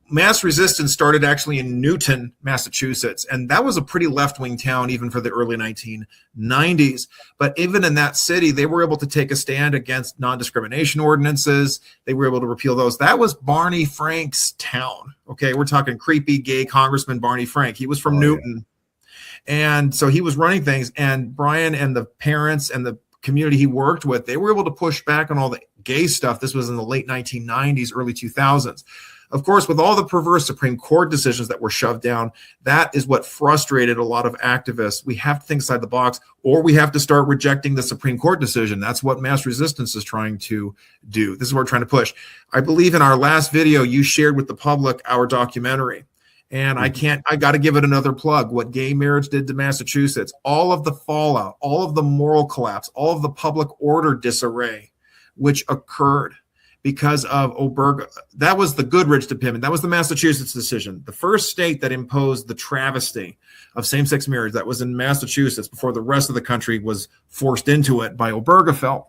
Mass resistance started actually in Newton, Massachusetts, and that was a pretty left-wing town even for the early 1990s. But even in that city, they were able to take a stand against non-discrimination ordinances. They were able to repeal those. That was Barney Frank's town. Okay, we're talking creepy gay Congressman Barney Frank. He was from Newton. Yeah. And so he was running things, and Brian and the parents and the community he worked with, they were able to push back on all the gay stuff. This was in the late 1990s, early 2000s. Of course, with all the perverse Supreme Court decisions that were shoved down, that is what frustrated a lot of activists. We have to think outside the box, or we have to start rejecting the Supreme Court decision. That's what mass resistance is trying to do. This is what we're trying to push. I believe in our last video, you shared with the public our documentary. And I got to give it another plug. What gay marriage did to Massachusetts, all of the fallout, all of the moral collapse, all of the public order disarray, which occurred because of Oberga. That was the Goodridge opinion. That was the Massachusetts decision. The first state that imposed the travesty of same-sex marriage, that was in Massachusetts before the rest of the country was forced into it by Obergefell.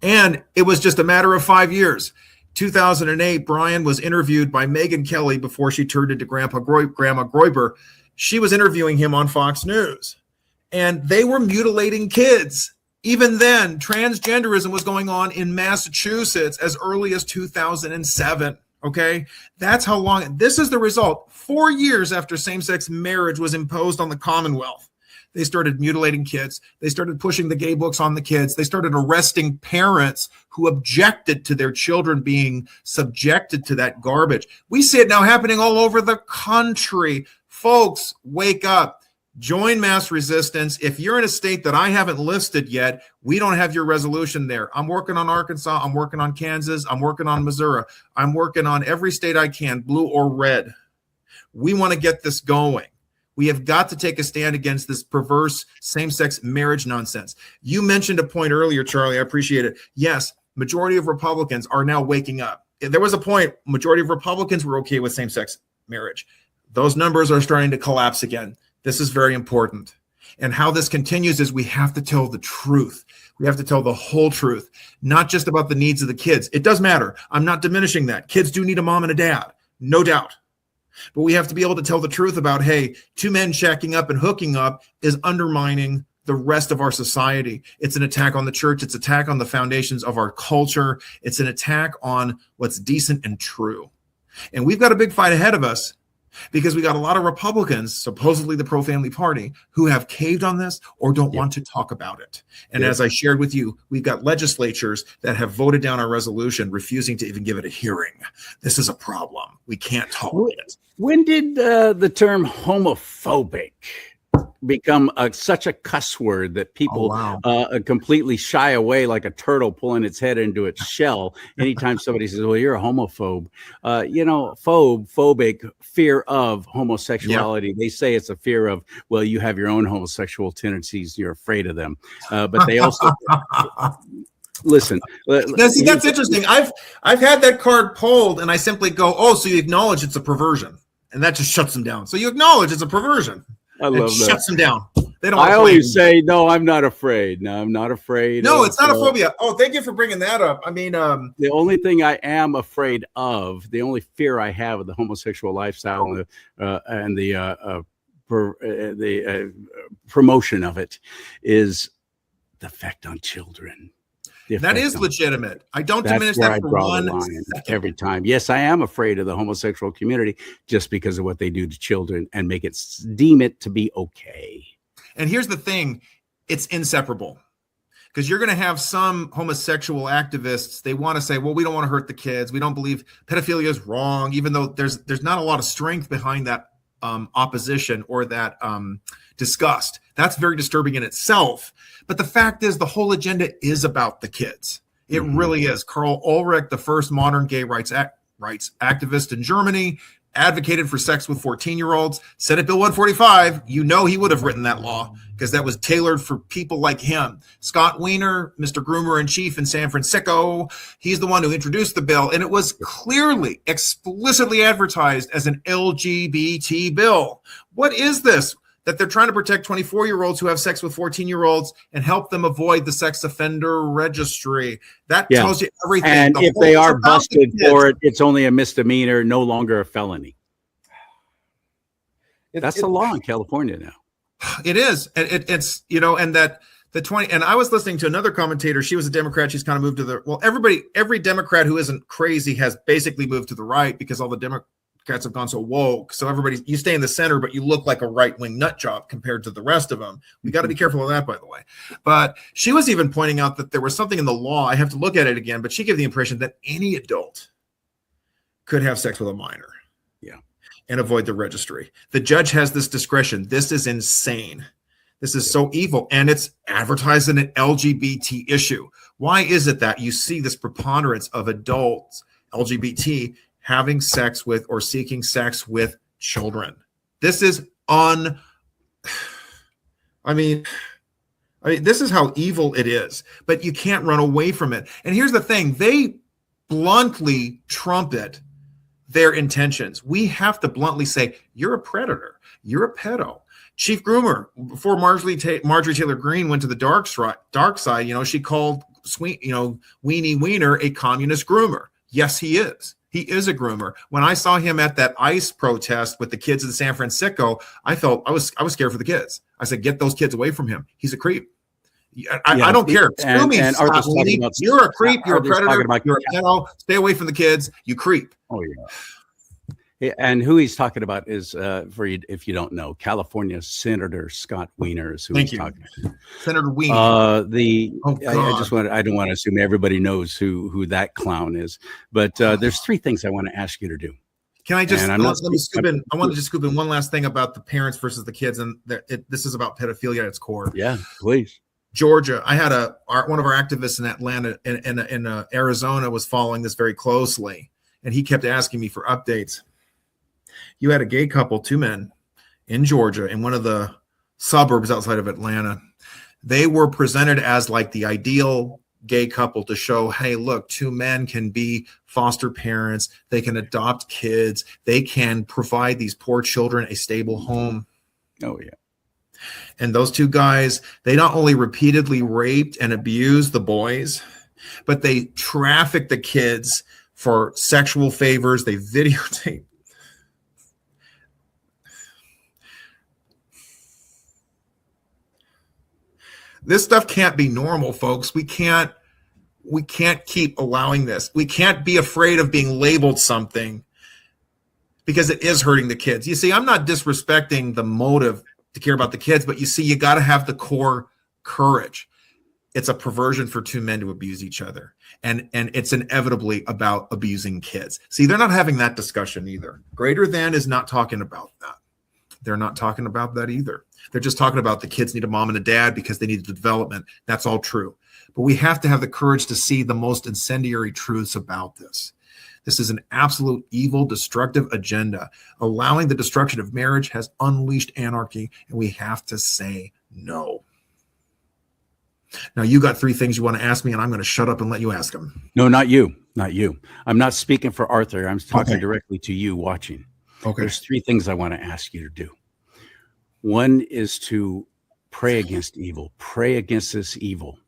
And it was just a matter of 5 years. 2008, Brian was interviewed by Megyn Kelly before she turned into Grandma Groiber. She was interviewing him on Fox News, and they were mutilating kids. Even then, transgenderism was going on in Massachusetts as early as 2007. Okay, that's how long. This is the result. 4 years after same-sex marriage was imposed on the Commonwealth, they started mutilating kids. They started pushing the gay books on the kids. They started arresting parents who objected to their children being subjected to that garbage. We see it now happening all over the country. Folks, wake up. Join mass resistance. If you're in a state that I haven't listed yet, we don't have your resolution there. I'm working on Arkansas. I'm working on Kansas. I'm working on Missouri. I'm working on every state I can, blue or red. We want to get this going. We have got to take a stand against this perverse same-sex marriage nonsense. You mentioned a point earlier, CharLee. I appreciate it. Yes, majority of Republicans are now waking up. There was a point, majority of Republicans were okay with same-sex marriage. Those numbers are starting to collapse again. This is very important. And how this continues is we have to tell the truth. We have to tell the whole truth, not just about the needs of the kids. It does matter. I'm not diminishing that. Kids do need a mom and a dad, no doubt. But we have to be able to tell the truth about, hey, two men shacking up and hooking up is undermining the rest of our society. It's an attack on the church. It's an attack on the foundations of our culture. It's an attack on what's decent and true. And we've got a big fight ahead of us, because we got a lot of Republicans, supposedly the pro-family party, who have caved on this or don't want to talk about it. And as I shared with you, we've got legislatures that have voted down our resolution, refusing to even give it a hearing. This is a problem. We can't tolerate it. When did the term homophobic become such a cuss word that people completely shy away like a turtle pulling its head into its shell anytime somebody says, well, you're a homophobe? Phobic, fear of homosexuality. They say it's a fear of, well, you have your own homosexual tendencies, you're afraid of them. But they also listen. Now, see, that's interesting. I've had that card pulled, and I simply go, oh, so you acknowledge it's a perversion, and that just shuts them down. So you acknowledge it's a perversion. I love that. Shuts them down. They don't. I always say, no, I'm not afraid. No, I'm not afraid. No, it's not a phobia. Oh, thank you for bringing that up. I mean, the only thing I am afraid of, the only fear I have of the homosexual lifestyle and the promotion of it is the effect on children. That is legitimate. I don't diminish that for one every time. Yes, I am afraid of the homosexual community just because of what they do to children and deem it to be okay. And here's the thing, it's inseparable. Because you're going to have some homosexual activists, they want to say, well, we don't want to hurt the kids. We don't believe pedophilia is wrong, even though there's not a lot of strength behind that opposition or that disgust. That's very disturbing in itself. But the fact is, the whole agenda is about the kids. It really is. Karl Ulrich, the first modern gay rights activist in Germany, advocated for sex with 14-year-olds. Senate Bill 145, you know he would have written that law because that was tailored for people like him. Scott Wiener, Mr. Groomer-in-Chief in San Francisco, he's the one who introduced the bill, and it was clearly, explicitly advertised as an LGBT bill. What is this? That they're trying to protect 24-year-olds who have sex with 14-year-olds and help them avoid the sex offender registry. That tells you everything. And if they are busted for it, it's only a misdemeanor, no longer a felony. That's the law in California now. It is. It's, and that the 20, and I was listening to another commentator. She was a Democrat. She's kind of moved to every Democrat who isn't crazy has basically moved to the right because all the Democrats have gone so woke. So you stay in the center, but you look like a right-wing nut job compared to the rest of them. We got to be careful of that, by the way. But she was even pointing out that there was something in the law. I have to look at it again, but she gave the impression that any adult could have sex with a minor. Yeah. And avoid the registry. The judge has this discretion. This is insane. This is so evil. And it's advertised in an LGBT issue. Why is it that you see this preponderance of adults, LGBT, having sex with or seeking sex with children? This is this is how evil it is, but you can't run away from it. And here's the thing, they bluntly trumpet their intentions. We have to bluntly say, you're a predator, you're a pedo. Chief Groomer, before Marjorie Taylor Greene went to the dark side, she called Weenie Wiener a communist groomer. Yes, he is. He is a groomer. When I saw him at that ICE protest with the kids in San Francisco, I was scared for the kids. I said, get those kids away from him. He's a creep. I don't care. Screw me. You're a creep. You're a predator. You're a pedo. Stay away from the kids. You creep. Oh, yeah. And who he's talking about is, for you, if you don't know, California Senator Scott Wiener is who he's talking about. Senator Wiener. I don't want to assume everybody knows who that clown is, but there's three things I want to ask you to do. Can I just let me scoop in? I want to just scoop in one last thing about the parents versus the kids, and this is about pedophilia at its core. Yeah, please. Georgia, I had one of our activists in Atlanta, in Arizona, was following this very closely, and he kept asking me for updates. You had a gay couple, two men, in Georgia, in one of the suburbs outside of Atlanta. They were presented as like the ideal gay couple to show, hey, look, two men can be foster parents. They can adopt kids. They can provide these poor children a stable home. Oh, yeah. And those two guys, they not only repeatedly raped and abused the boys, but they trafficked the kids for sexual favors. They videotaped. This stuff can't be normal, folks. We can't keep allowing this. We can't be afraid of being labeled something because it is hurting the kids. You see, I'm not disrespecting the motive to care about the kids, but you see, you got to have the core courage. It's a perversion for two men to abuse each other. And it's inevitably about abusing kids. See, they're not having that discussion either. Greater Than is not talking about that. They're not talking about that either. They're just talking about the kids need a mom and a dad because they need the development. That's all true. But we have to have the courage to see the most incendiary truths about this. This is an absolute evil, destructive agenda. Allowing the destruction of marriage has unleashed anarchy, and we have to say no. Now, you got three things you want to ask me, and I'm going to shut up and let you ask them. No, not you. Not you. I'm not speaking for Arthur. I'm talking directly to you watching. Okay. There's three things I want to ask you to do. One is to pray against evil. Pray against this evil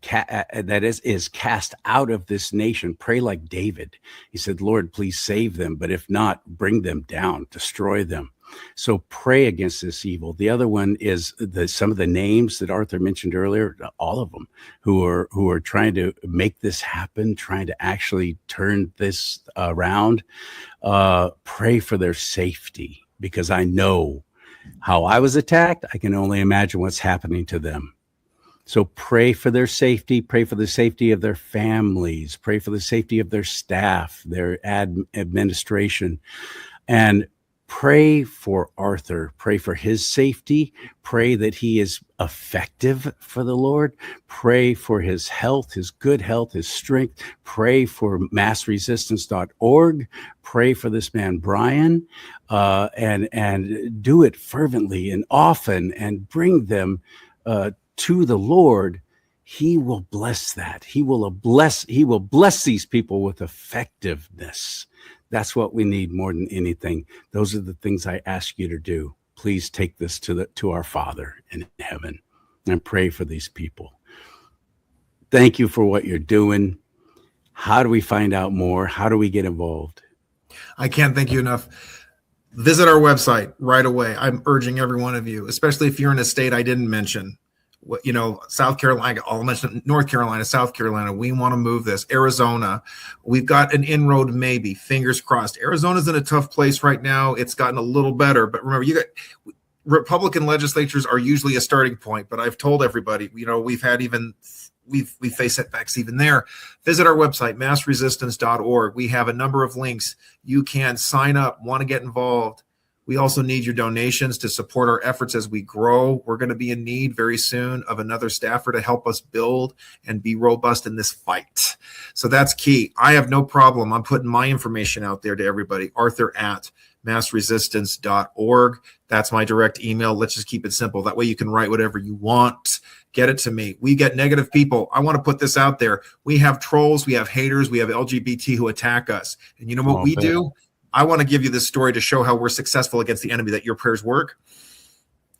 that is cast out of this nation. Pray like David. He said, Lord, please save them. But if not, bring them down, destroy them. So pray against this evil. The other one is some of the names that Arthur mentioned earlier, all of them who are trying to make this happen, trying to actually turn this around. Pray for their safety, because I know how I was attacked. I can only imagine what's happening to them. So pray for their safety, pray for the safety of their families, pray for the safety of their staff, their administration, and pray for Arthur, pray for his safety, pray that he is effective for the Lord, pray for his health, his good health, his strength, pray for massresistance.org, pray for this man, Brian, and do it fervently and often and bring them to the Lord. He will bless that. He will bless these people with effectiveness. That's what we need more than anything. Those are the things I ask you to do. Please take this to our Father in heaven and pray for these people. Thank you for what you're doing. How do we find out more? How do we get involved? I can't thank you enough. Visit our website right away. I'm urging every one of you, especially if you're in a state I didn't mention. South Carolina, I'll mention North Carolina, South Carolina. We want to move this. Arizona, we've got an inroad, maybe. Fingers crossed. Arizona's in a tough place right now. It's gotten a little better, but remember, Republican legislatures are usually a starting point. But I've told everybody, we've faced setbacks even there. Visit our website, massresistance.org. We have a number of links. You can sign up, want to get involved. We also need your donations to support our efforts as we grow. We're going to be in need very soon of another staffer to help us build and be robust in this fight. So that's key. I have no problem. I'm putting my information out there to everybody. Arthur@massresistance.org. That's my direct email. Let's just keep it simple. That way you can write whatever you want. Get it to me. We get negative people. I want to put this out there. We have trolls. We have haters. We have LGBT who attack us. And you know what we do? I want to give you this story to show how we're successful against the enemy, that your prayers work.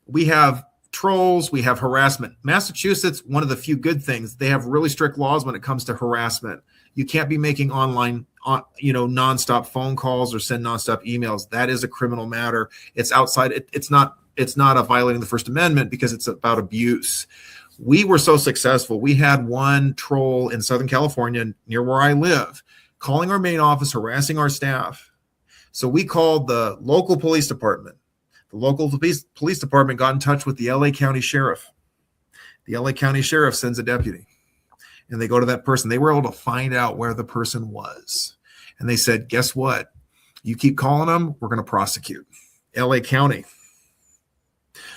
We have trolls. We have harassment. Massachusetts, one of the few good things, they have really strict laws when it comes to harassment. You can't be making online, nonstop phone calls or send nonstop emails. That is a criminal matter. It's outside. It's not a violating the First Amendment because it's about abuse. We were so successful. We had one troll in Southern California near where I live calling our main office, harassing our staff. So we called the local police department. The local police department got in touch with the LA County Sheriff. The LA County Sheriff sends a deputy, and they go to that person. They were able to find out where the person was. And they said, guess what? You keep calling them, we're going to prosecute. LA County.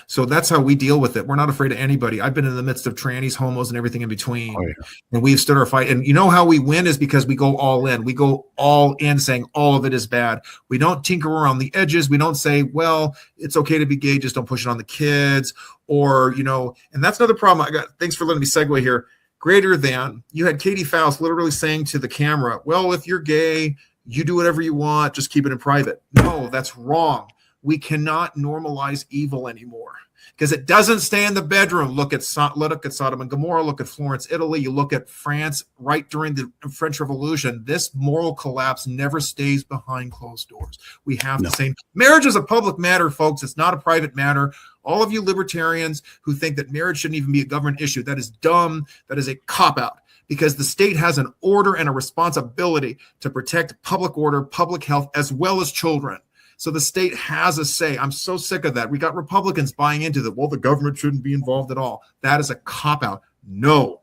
So that's how we deal with it. We're not afraid of anybody. I've been in the midst of trannies, homos, and everything in between. Oh, yeah. And we've stood our fight. And you know how we win is because we go all in. We go all in saying all of it is bad. We don't tinker around the edges. We don't say, well, it's okay to be gay, just don't push it on the kids. Or, and that's another problem I got. Thanks for letting me segue here. Greater than, you had Katie Faust literally saying to the camera, well, if you're gay, you do whatever you want, just keep it in private. No, that's wrong. We cannot normalize evil anymore because it doesn't stay in the bedroom. Look at Sodom and Gomorrah. Look at Florence, Italy. You look at France right during the French Revolution. This moral collapse never stays behind closed doors. We have the same. Marriage is a public matter, folks. It's not a private matter. All of you libertarians who think that marriage shouldn't even be a government issue, that is dumb. That is a cop-out. Because the state has an order and a responsibility to protect public order, public health, as well as children. So the state has a say. I'm so sick of that. We got Republicans buying into that. Well, the government shouldn't be involved at all. That is a cop-out. No.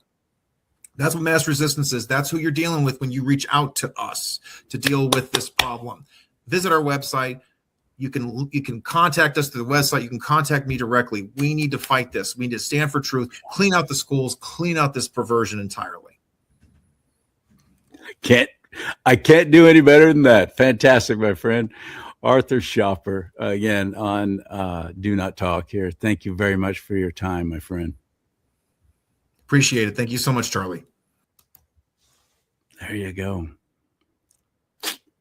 That's what mass resistance is. That's who you're dealing with when you reach out to us to deal with this problem. Visit our website. You can contact us through the website. You can contact me directly. We need to fight this. We need to stand for truth, clean out the schools, clean out this perversion entirely. I can't do any better than that. Fantastic, my friend. Arthur Schaper, again, on Do Not Talk here. Thank you very much for your time, my friend. Appreciate it. Thank you so much, Charlie. There you go.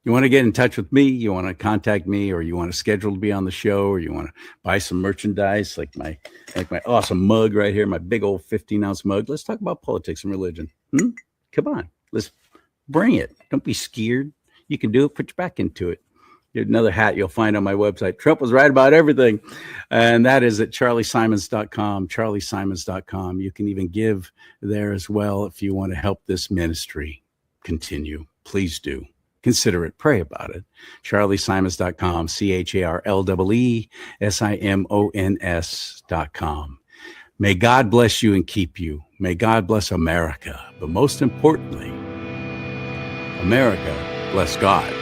You want to get in touch with me, you want to contact me, or you want to schedule to be on the show, or you want to buy some merchandise like my awesome mug right here, my big old 15-ounce mug. Let's talk about politics and religion. Come on. Let's bring it. Don't be scared. You can do it. Put your back into it. Another hat you'll find on my website. Trump was right about everything. And that is at CharLeeSimons.com, CharLeeSimons.com. You can even give there as well if you want to help this ministry continue. Please do. Consider it. Pray about it. CharLeeSimons.com, CharLeeSimons.com. May God bless you and keep you. May God bless America. But most importantly, America bless God.